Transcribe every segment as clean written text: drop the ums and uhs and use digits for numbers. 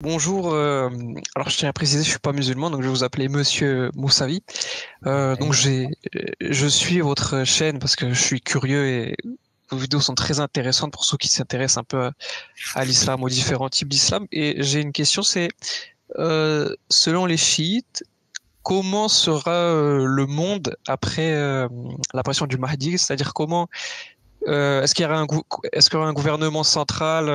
Bonjour, alors je tiens à préciser, je suis pas musulman, donc je vais vous appeler Monsieur Moussavi. Donc Oui, je suis votre chaîne parce que je suis curieux et vos vidéos sont très intéressantes pour ceux qui s'intéressent un peu à l'islam, aux différents types d'islam. Et j'ai une question, c'est selon les chiites, comment sera le monde après l'apparition du Mahdi? C'est-à-dire comment est-ce qu'il y aura un gouvernement central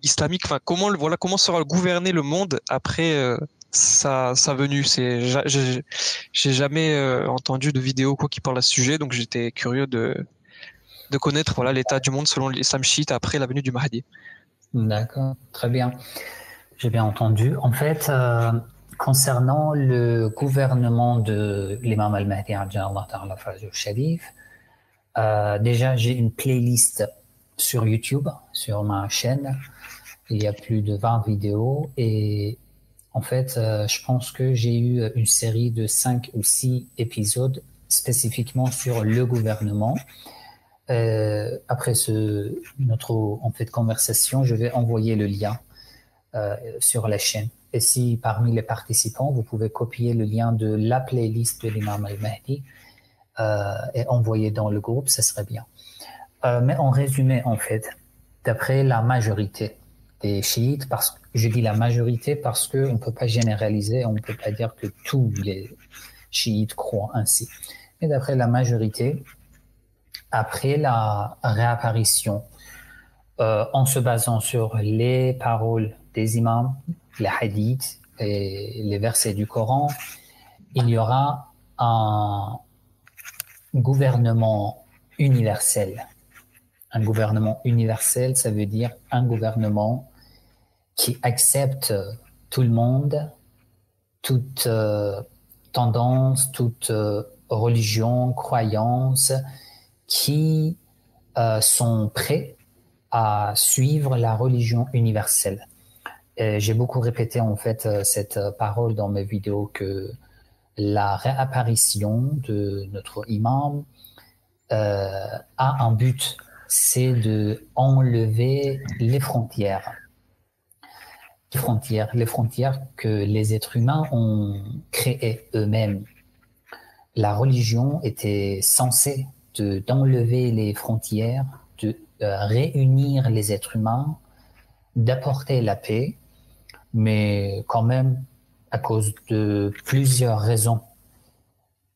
islamique? Enfin, comment sera gouverné le monde après sa venue? J'ai jamais entendu de vidéo quoi qui parle à ce sujet, donc j'étais curieux de connaître voilà l'état du monde selon l'islam chiite après la venue du Mahdi. d'accord, très bien. J'ai bien entendu. En fait, concernant le gouvernement de l'imam al-Mahdi, Ajjalallahu ta'ala Farajahu Sharif, déjà j'ai une playlist sur YouTube, sur ma chaîne. Il y a plus de 20 vidéos et en fait, je pense que j'ai eu une série de 5 ou 6 épisodes spécifiquement sur le gouvernement. Après notre en fait conversation, je vais envoyer le lien sur la chaîne. Et si parmi les participants, vous pouvez copier le lien de la playlist de l'imam al-Mahdi et envoyer dans le groupe, ça serait bien. Mais en résumé, en fait, d'après la majorité des chiites, parce que je dis la majorité parce qu'on ne peut pas généraliser, on ne peut pas dire que tous les chiites croient ainsi. Mais d'après la majorité, après la réapparition, en se basant sur les paroles des imams, les hadiths et les versets du Coran, il y aura un gouvernement universel. Un gouvernement universel, ça veut dire un gouvernement qui accepte tout le monde, toute tendance, toute religion, croyance, qui sont prêts à suivre la religion universelle. J'ai beaucoup répété en fait cette parole dans mes vidéos que la réapparition de notre imam a un but, c'est de enlever les frontières que les êtres humains ont créées eux-mêmes. La religion était censée d'enlever les frontières, de réunir les êtres humains, d'apporter la paix, mais quand même, à cause de plusieurs raisons,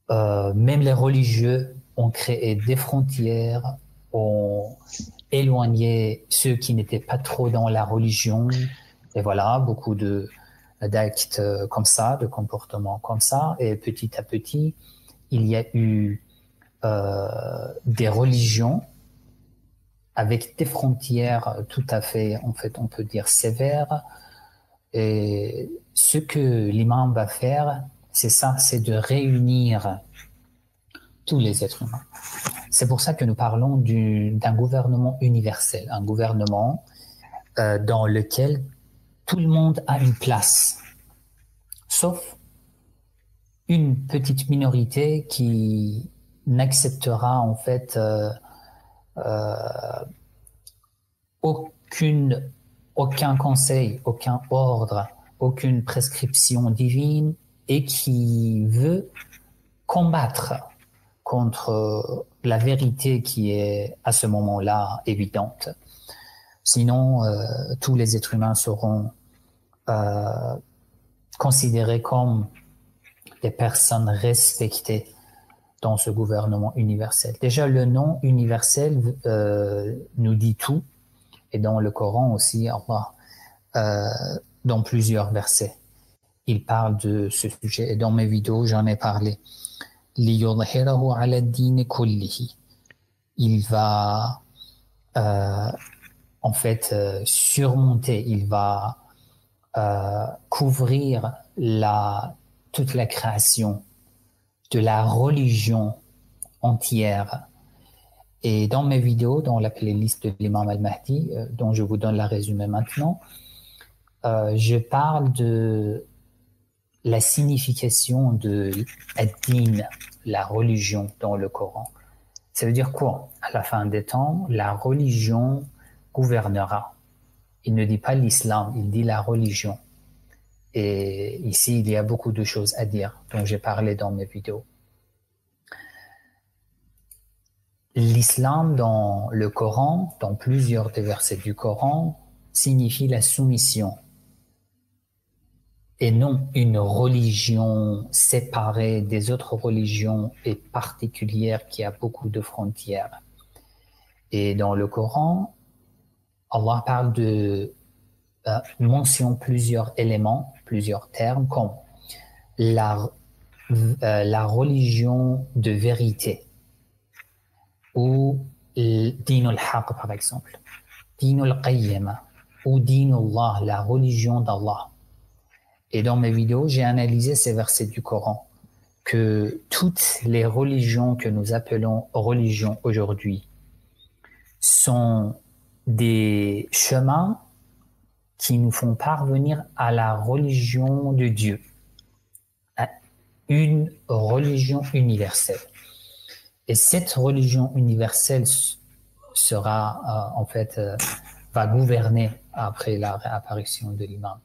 même les religieux ont créé des frontières, ont éloigné ceux qui n'étaient pas trop dans la religion, et voilà, beaucoup de d'actes comme ça, de comportements comme ça, et petit à petit, il y a eu des religions avec des frontières tout à fait, en fait, on peut dire sévères. Et ce que l'imam va faire, c'est ça, c'est de réunir tous les êtres humains. C'est pour ça que nous parlons d'un gouvernement universel, un gouvernement dans lequel tout le monde a une place, sauf une petite minorité qui n'acceptera en fait aucune, aucun conseil, aucun ordre, aucune prescription divine et qui veut combattre contre la vérité qui est à ce moment-là évidente. Sinon, tous les êtres humains seront euh, considérés comme des personnes respectées dans ce gouvernement universel. Déjà, le nom universel nous dit tout, et dans le Coran aussi, Allah, dans plusieurs versets, il parle de ce sujet, et dans mes vidéos, j'en ai parlé. لِيُظْهِرَهُ عَلَى الدِّينِ كُلِّهِ. Il va en fait surmonter, il va couvrir toute la création de la religion entière. Et dans mes vidéos, dans la playlist de l'imam al-Mahdi, dont je vous donne la résumé maintenant, je parle de la signification de ad-din, la religion dans le Coran. Ça veut dire quoi? À la fin des temps, la religion gouvernera. Il ne dit pas l'islam, il dit la religion. Et ici, il y a beaucoup de choses à dire, dont j'ai parlé dans mes vidéos. L'islam dans le Coran, dans plusieurs des versets du Coran, signifie la soumission et non une religion séparée des autres religions et particulière qui a beaucoup de frontières. Et dans le Coran, Allah parle mentionne plusieurs éléments, plusieurs termes comme la religion de vérité ou din al-haq par exemple, din al-qayyama ou din Allah, la religion d'Allah. Et dans mes vidéos, j'ai analysé ces versets du Coran, que toutes les religions que nous appelons religions aujourd'hui sont des chemins qui nous font parvenir à la religion de Dieu, à une religion universelle. Et cette religion universelle sera, va gouverner après la réapparition de l'imam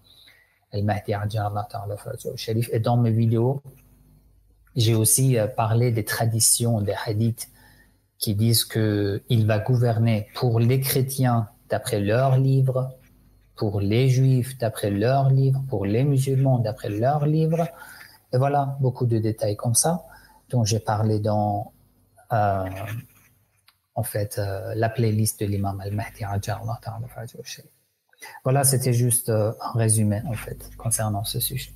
Al-Mahdi Ajjallahu Ta'ala Farajahu Sharif. Et dans mes vidéos, j'ai aussi parlé des traditions, des hadiths qui disent qu'il va gouverner pour les chrétiens d'après leurs livres, pour les juifs d'après leurs livres, pour les musulmans d'après leurs livres. Et voilà, beaucoup de détails comme ça, dont j'ai parlé dans la playlist de l'imam Al-Mahdi Ajjallahu Ta'ala Farajahu Sharif. Voilà, c'était juste un résumé en fait concernant ce sujet.